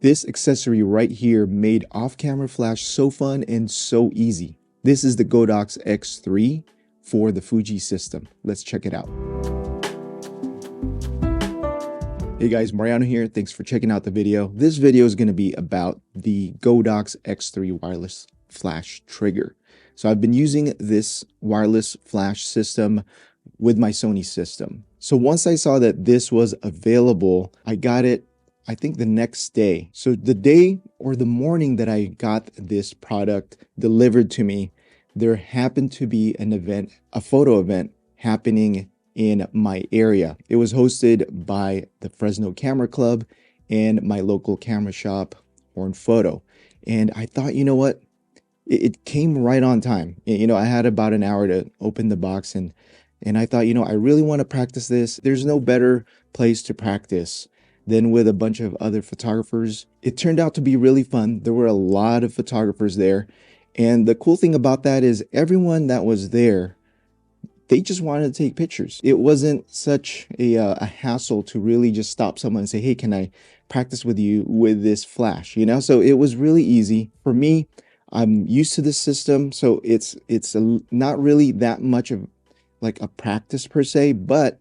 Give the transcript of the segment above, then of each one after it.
This accessory right here made off-camera flash so fun and so easy. This is the Godox X3 for the Fuji system. Let's check it out. Hey guys, Mariano here. Thanks for checking out the video. This video is going to be about the Godox X3 wireless flash trigger. So I've been using this wireless flash system with my Sony system. So once I saw that this was available, I got it, I think the next day. So the day or the morning that I got this product delivered to me, there happened to be an event, a photo event happening in my area. It was hosted by the Fresno Camera Club and my local camera shop, Horn Photo. And I thought, you know what? It came right on time. You know, I had about an hour to open the box and I thought, you know, I really want to practice this. There's no better place to practice than with a bunch of other photographers. It turned out to be really fun. There were a lot of photographers there. And the cool thing about that is everyone that was there, they just wanted to take pictures. It wasn't such a hassle to really just stop someone and say, hey, can I practice with you with this flash? You know, so it was really easy. For me, I'm used to this system, so it's not really that much of like a practice per se, but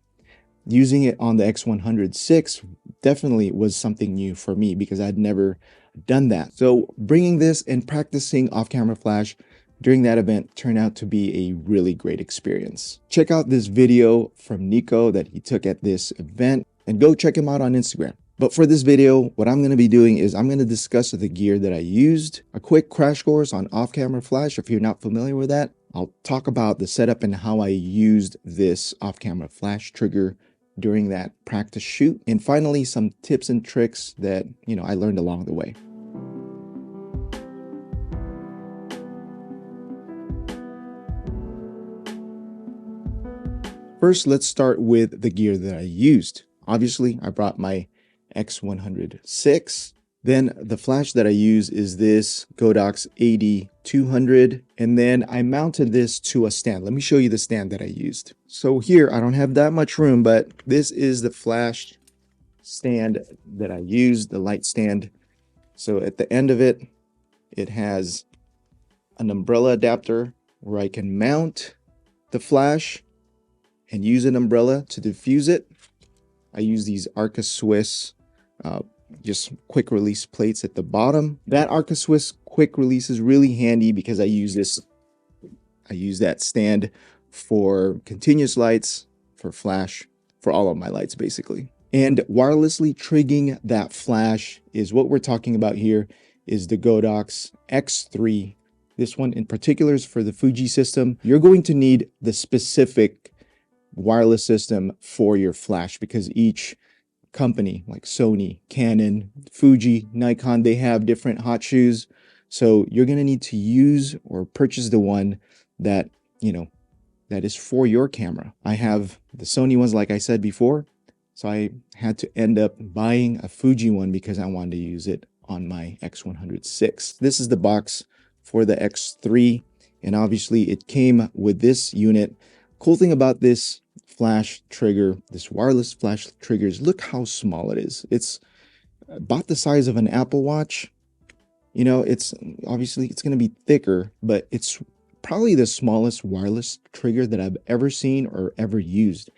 using it on the X100VI definitely was something new for me because I'd never done that. So bringing this and practicing off-camera flash during that event turned out to be a really great experience. Check out this video from Nico that he took at this event and go check him out on Instagram. But for this video, what I'm going to be doing is I'm going to discuss the gear that I used, a quick crash course on off-camera flash if you're not familiar with that. I'll talk about the setup and how I used this off-camera flash trigger during that practice shoot. And finally, some tips and tricks that, you know, I learned along the way. First, let's start with the gear that I used. Obviously, I brought my X100VI. Then the flash that I use is this Godox AD200. And then I mounted this to a stand. Let me show you the stand that I used. So here, I don't have that much room, but this is the flash stand that I used, the light stand. So at the end of it, it has an umbrella adapter where I can mount the flash and use an umbrella to diffuse it. I use these Arca Swiss just quick release plates at the bottom. That Arca Swiss quick release is really handy because I use that stand for continuous lights, for flash, for all of my lights basically. And wirelessly triggering that flash is what we're talking about here, is the Godox X3. This one in particular is for the Fuji system. You're going to need the specific wireless system for your flash because each company like Sony, Canon, Fuji, Nikon, they have different hot shoes. So you're going to need to use or purchase the one that, you know, that is for your camera. I have the Sony ones, like I said before. So I had to end up buying a Fuji one because I wanted to use it on my X100VI. This is the box for the X3. And obviously it came with this unit. Cool thing about this flash trigger, this wireless flash triggers, look how small it is. It's about the size of an Apple Watch. You know, it's obviously it's going to be thicker, but it's probably the smallest wireless trigger that I've ever seen or ever used.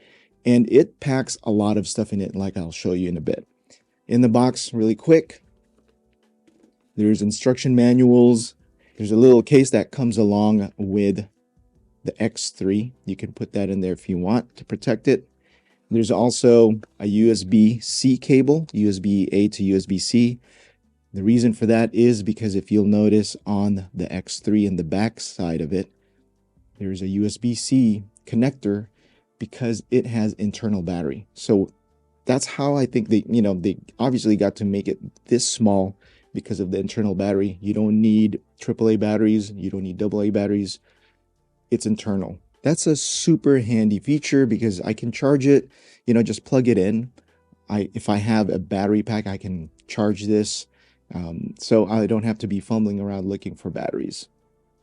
And it packs a lot of stuff in it, like I'll show you in a bit. In the box, really quick, there's instruction manuals. There's a little case that comes along with the X3. You can put that in there if you want to protect it. There's also a USB-C cable, USB-A to USB-C. The reason for that is because if you'll notice on the X3 in the back side of it, there's a USB-C connector because it has internal battery. So that's how I think they obviously got to make it this small because of the internal battery. You don't need AAA batteries. You don't need AA batteries. It's internal. That's a super handy feature because I can charge it, you know, just plug it in. If I have a battery pack, I can charge this. So I don't have to be fumbling around looking for batteries.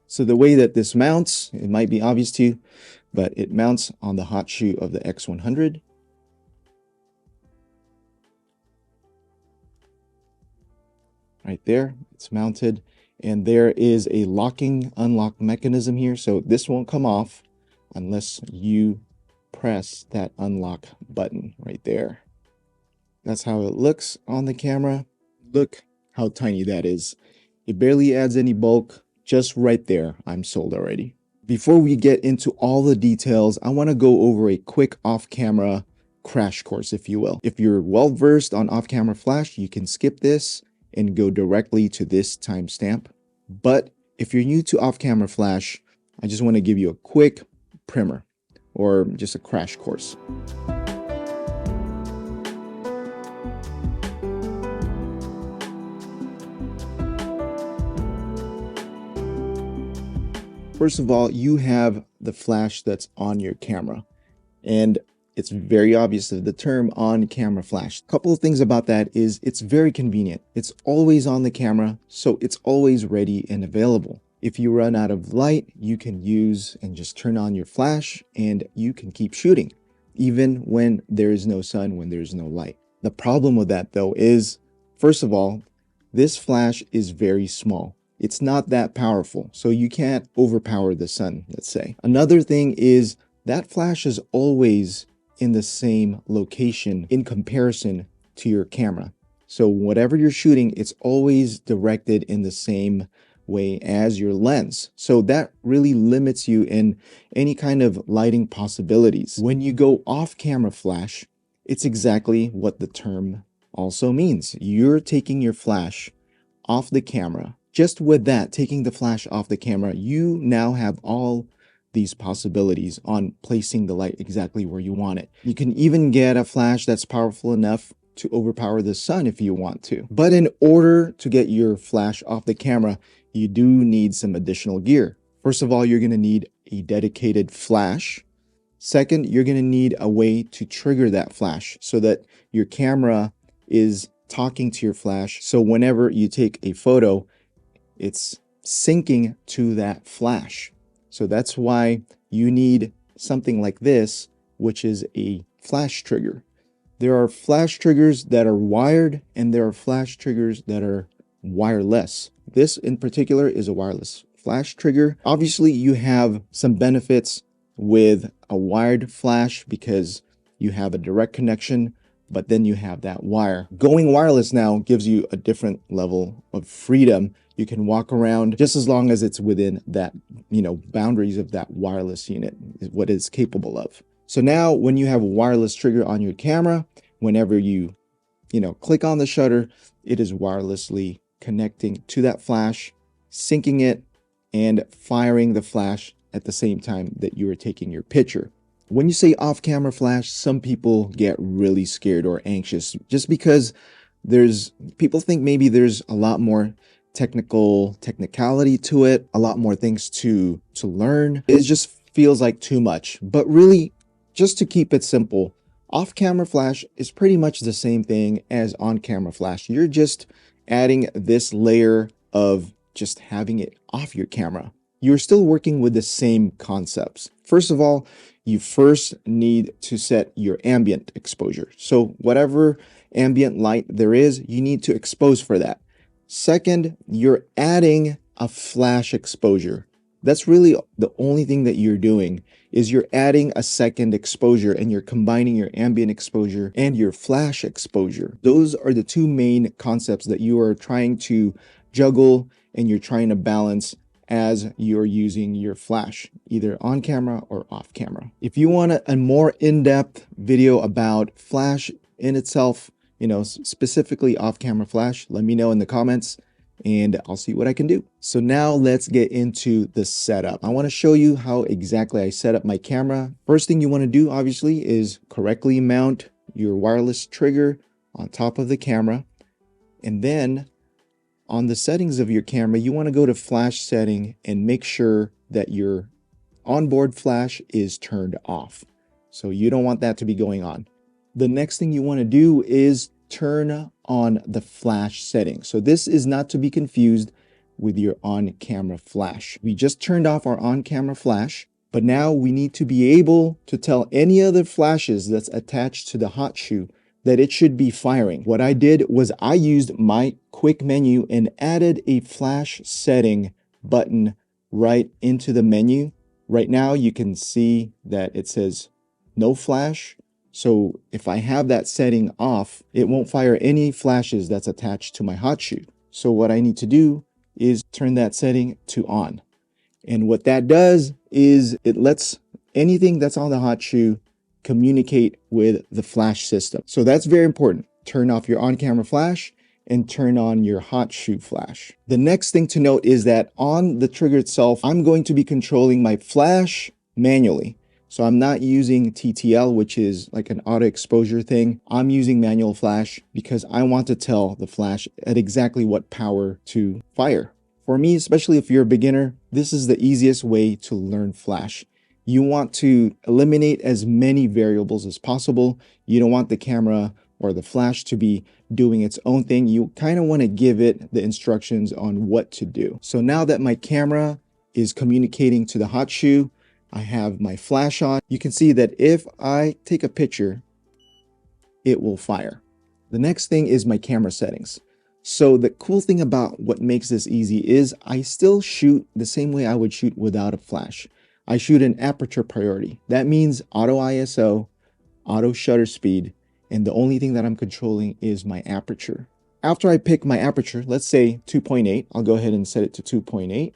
So the way that this mounts, it might be obvious to you, but it mounts on the hot shoe of the X100. right there. It's mounted, and there is a locking unlock mechanism here. So this won't come off unless you press that unlock button right there. That's how it looks on the camera. Look how tiny that is. It barely adds any bulk. Just right there, I'm sold already. Before we get into all the details, I want to go over a quick off-camera crash course, if you will. If you're well-versed on off-camera flash, you can skip this and go directly to this timestamp. But if you're new to off-camera flash, I just want to give you a quick primer or just a crash course. First of all, you have the flash that's on your camera, and it's very obvious that the term on camera flash. A couple of things about that is it's very convenient. It's always on the camera, so it's always ready and available. If you run out of light, you can use and just turn on your flash and you can keep shooting, even when there is no sun, when there's no light. The problem with that though is, first of all, this flash is very small. It's not that powerful, so you can't overpower the sun, let's say. Another thing is that flash is always in the same location in comparison to your camera. So whatever you're shooting, it's always directed in the same way as your lens. So that really limits you in any kind of lighting possibilities. When you go off camera flash, it's exactly what the term also means. You're taking your flash off the camera. Just with that, taking the flash off the camera, you now have all these possibilities on placing the light exactly where you want it. You can even get a flash that's powerful enough to overpower the sun if you want to. But in order to get your flash off the camera, you do need some additional gear. First of all, you're going to need a dedicated flash. Second, you're going to need a way to trigger that flash so that your camera is talking to your flash. So whenever you take a photo, it's syncing to that flash. So that's why you need something like this, which is a flash trigger. There are flash triggers that are wired and there are flash triggers that are wireless. This in particular is a wireless flash trigger. Obviously, you have some benefits with a wired flash because you have a direct connection, but then you have that wire. Going wireless now gives you a different level of freedom. You can walk around just as long as it's within that, boundaries of that wireless unit, is what it's capable of. So now when you have a wireless trigger on your camera, whenever you, click on the shutter, it is wirelessly connecting to that flash, syncing it, and firing the flash at the same time that you are taking your picture. When you say off-camera flash, some people get really scared or anxious just because people think maybe there's a lot more technicality to it, a lot more things to learn. It just feels like too much. But really, just to keep it simple, off-camera flash is pretty much the same thing as on-camera flash. You're just adding this layer of just having it off your camera. You're still working with the same concepts. First of all, you first need to set your ambient exposure. So whatever ambient light there is, you need to expose for that. Second, you're adding a flash exposure. That's really the only thing that you're doing is you're adding a second exposure and you're combining your ambient exposure and your flash exposure. Those are the two main concepts that you are trying to juggle and you're trying to balance as you're using your flash, either on camera or off camera. If you want a more in-depth video about flash in itself, specifically off-camera flash, let me know in the comments and I'll see what I can do. So now let's get into the setup. I want to show you how exactly I set up my camera. First thing you want to do, obviously, is correctly mount your wireless trigger on top of the camera. And then on the settings of your camera, you want to go to flash setting and make sure that your onboard flash is turned off. So you don't want that to be going on. The next thing you want to do is turn on the flash setting. So this is not to be confused with your on-camera flash. We just turned off our on-camera flash, but now we need to be able to tell any other flashes that's attached to the hot shoe that it should be firing. What I did was I used my quick menu and added a flash setting button right into the menu. Right now you can see that it says no flash. So if I have that setting off, it won't fire any flashes that's attached to my hot shoe. So what I need to do is turn that setting to on. And what that does is it lets anything that's on the hot shoe communicate with the flash system. So that's very important. Turn off your on-camera flash and turn on your hot shoe flash. The next thing to note is that on the trigger itself, I'm going to be controlling my flash manually. So I'm not using TTL, which is like an auto exposure thing. I'm using manual flash because I want to tell the flash at exactly what power to fire. For me, especially if you're a beginner, this is the easiest way to learn flash. You want to eliminate as many variables as possible. You don't want the camera or the flash to be doing its own thing. You kind of want to give it the instructions on what to do. So now that my camera is communicating to the hot shoe, I have my flash on. You can see that if I take a picture, it will fire. The next thing is my camera settings. So the cool thing about what makes this easy is I still shoot the same way I would shoot without a flash. I shoot an aperture priority. That means auto ISO, auto shutter speed, and the only thing that I'm controlling is my aperture. After I pick my aperture, let's say 2.8, I'll go ahead and set it to 2.8.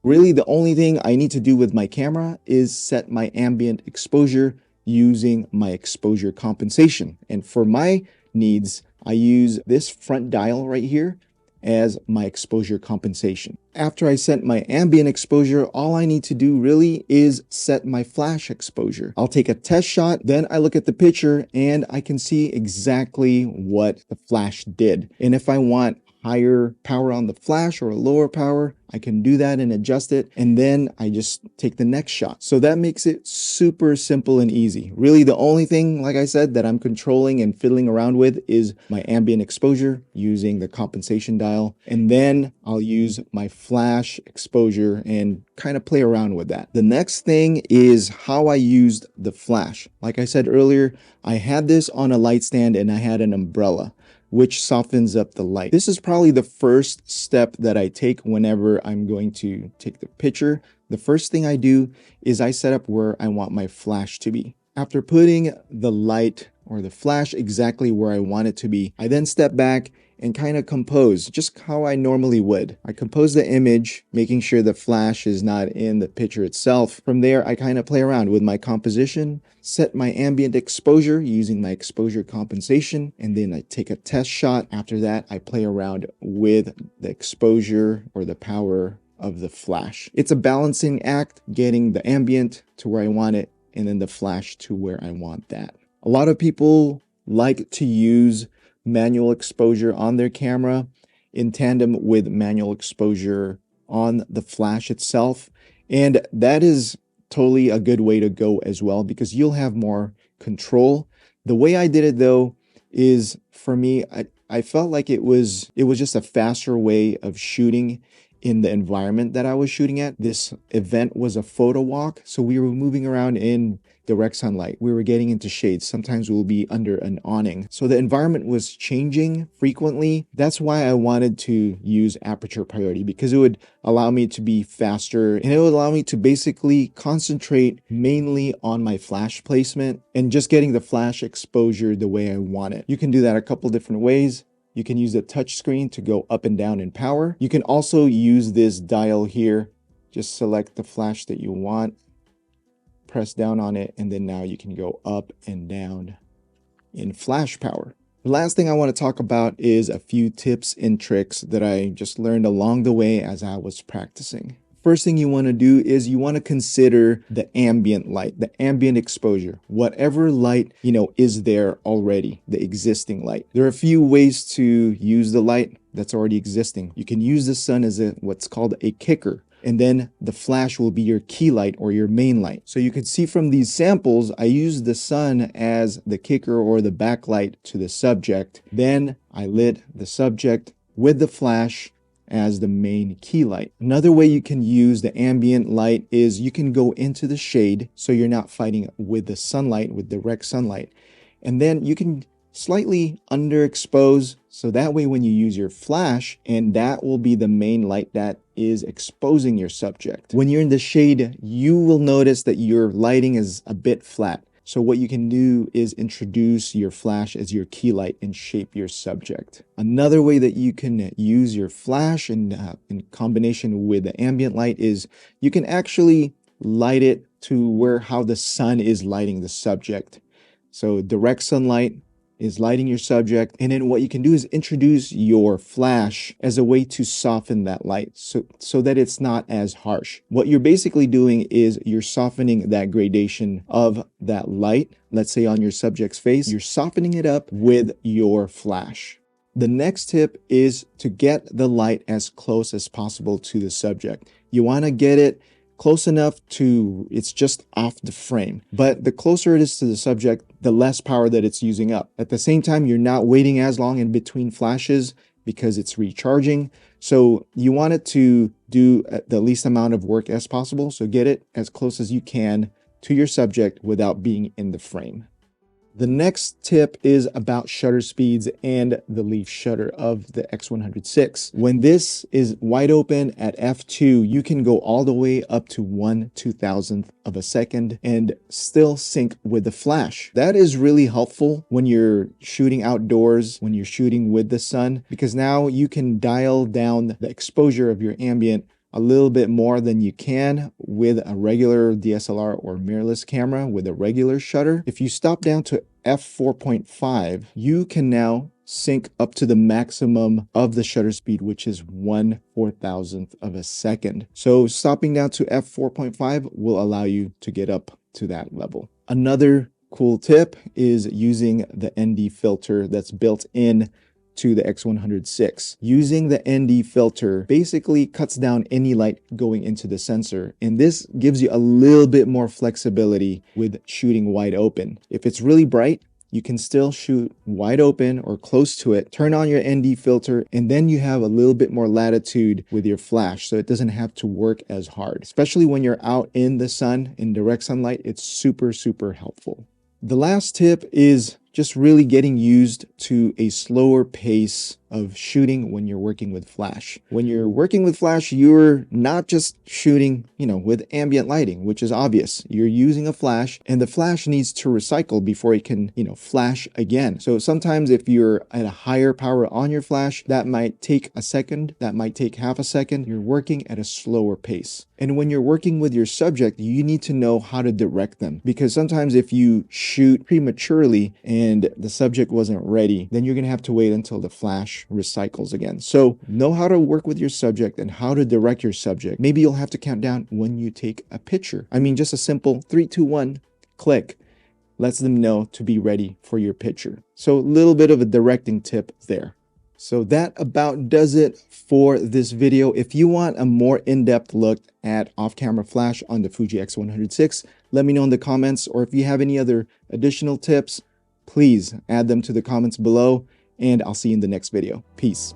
Really, the only thing I need to do with my camera is set my ambient exposure using my exposure compensation. And for my needs, I use this front dial right here as my exposure compensation. After I set my ambient exposure, all I need to do really is set my flash exposure. I'll take a test shot, then I look at the picture and I can see exactly what the flash did. And if I want higher power on the flash or a lower power, I can do that and adjust it. And then I just take the next shot. So that makes it super simple and easy. Really, the only thing, like I said, that I'm controlling and fiddling around with is my ambient exposure using the compensation dial. And then I'll use my flash exposure and kind of play around with that. The next thing is how I used the flash. Like I said earlier, I had this on a light stand and I had an umbrella, which softens up the light. This is probably the first step that I take whenever I'm going to take the picture. The first thing I do is I set up where I want my flash to be. After putting the light or the flash exactly where I want it to be, I then step back and kind of compose just how I normally would. I compose the image, making sure the flash is not in the picture itself. From there, I kind of play around with my composition, set my ambient exposure using my exposure compensation, and then I take a test shot. After that, I play around with the exposure or the power of the flash. It's a balancing act, getting the ambient to where I want it, and then the flash to where I want that. A lot of people like to use manual exposure on their camera in tandem with manual exposure on the flash itself. And that is totally a good way to go as well, because you'll have more control. The way I did it though is, for me, I felt like it was just a faster way of shooting in the environment that I was shooting at. This event was a photo walk, so we were moving around in direct sunlight. We were getting into shades. Sometimes we'll be under an awning. So the environment was changing frequently. That's why I wanted to use aperture priority, because it would allow me to be faster and it would allow me to basically concentrate mainly on my flash placement and just getting the flash exposure the way I want it. You can do that a couple different ways. You can use the touch screen to go up and down in power. You can also use this dial here. Just select the flash that you want, press down on it, and then now you can go up and down in flash power. The last thing I want to talk about is a few tips and tricks that I just learned along the way as I was practicing. First thing you want to do is you want to consider the ambient light, the ambient exposure, whatever light, is there already, the existing light. There are a few ways to use the light that's already existing. You can use the sun as what's called a kicker, and then the flash will be your key light or your main light. So you can see from these samples, I used the sun as the kicker or the backlight to the subject. Then I lit the subject with the flash as the main key light. Another way you can use the ambient light is you can go into the shade so you're not fighting with the sunlight, with direct sunlight. And then you can slightly underexposed, so that way when you use your flash, and that will be the main light that is exposing your subject. When you're in the shade, you will notice that your lighting is a bit flat. So what you can do is introduce your flash as your key light and shape your subject. Another way that you can use your flash in combination with the ambient light is you can actually light it to how the sun is lighting the subject. So direct sunlight is lighting your subject, and then what you can do is introduce your flash as a way to soften that light so that it's not as harsh. What you're basically doing is you're softening that gradation of that light, let's say on your subject's face, you're softening it up with your flash. The next tip is to get the light as close as possible to the subject. You want to get it close enough to it's just off the frame. But the closer it is to the subject, the less power that it's using up. At the same time, you're not waiting as long in between flashes because it's recharging. So you want it to do the least amount of work as possible. So get it as close as you can to your subject without being in the frame. The next tip is about shutter speeds and the leaf shutter of the X100VI. When this is wide open at f2, you can go all the way up to 1/2000th of a second and still sync with the flash. That is really helpful when you're shooting outdoors, when you're shooting with the sun, because now you can dial down the exposure of your ambient a little bit more than you can with a regular DSLR or mirrorless camera with a regular shutter. If you stop down to f4.5, you can now sync up to the maximum of the shutter speed, which is 1/4000th of a second. So stopping down to f4.5 will allow you to get up to that level. Another cool tip is using the ND filter that's built in to the X100VI. Using the ND filter basically cuts down any light going into the sensor, and this gives you a little bit more flexibility with shooting wide open. If it's really bright, you can still shoot wide open or close to it, turn on your ND filter, and then you have a little bit more latitude with your flash, so it doesn't have to work as hard. Especially when you're out in the sun, in direct sunlight, it's super, super helpful. The last tip is just really getting used to a slower pace of shooting when you're working with flash. When you're working with flash, you're not just shooting, with ambient lighting, which is obvious. You're using a flash, and the flash needs to recycle before it can, flash again. So sometimes if you're at a higher power on your flash, that might take a second, that might take half a second. You're working at a slower pace. And when you're working with your subject, you need to know how to direct them, because sometimes if you shoot prematurely and the subject wasn't ready, then you're going to have to wait until the flash recycles again. So know how to work with your subject and how to direct your subject. Maybe you'll have to count down when you take a picture. Just a simple 3, 2, 1 click lets them know to be ready for your picture. So a little bit of a directing tip there. So that about does it for this video. If you want a more in-depth look at off-camera flash on the Fuji X100VI, let me know in the comments, or if you have any other additional tips, please add them to the comments below, and I'll see you in the next video. Peace.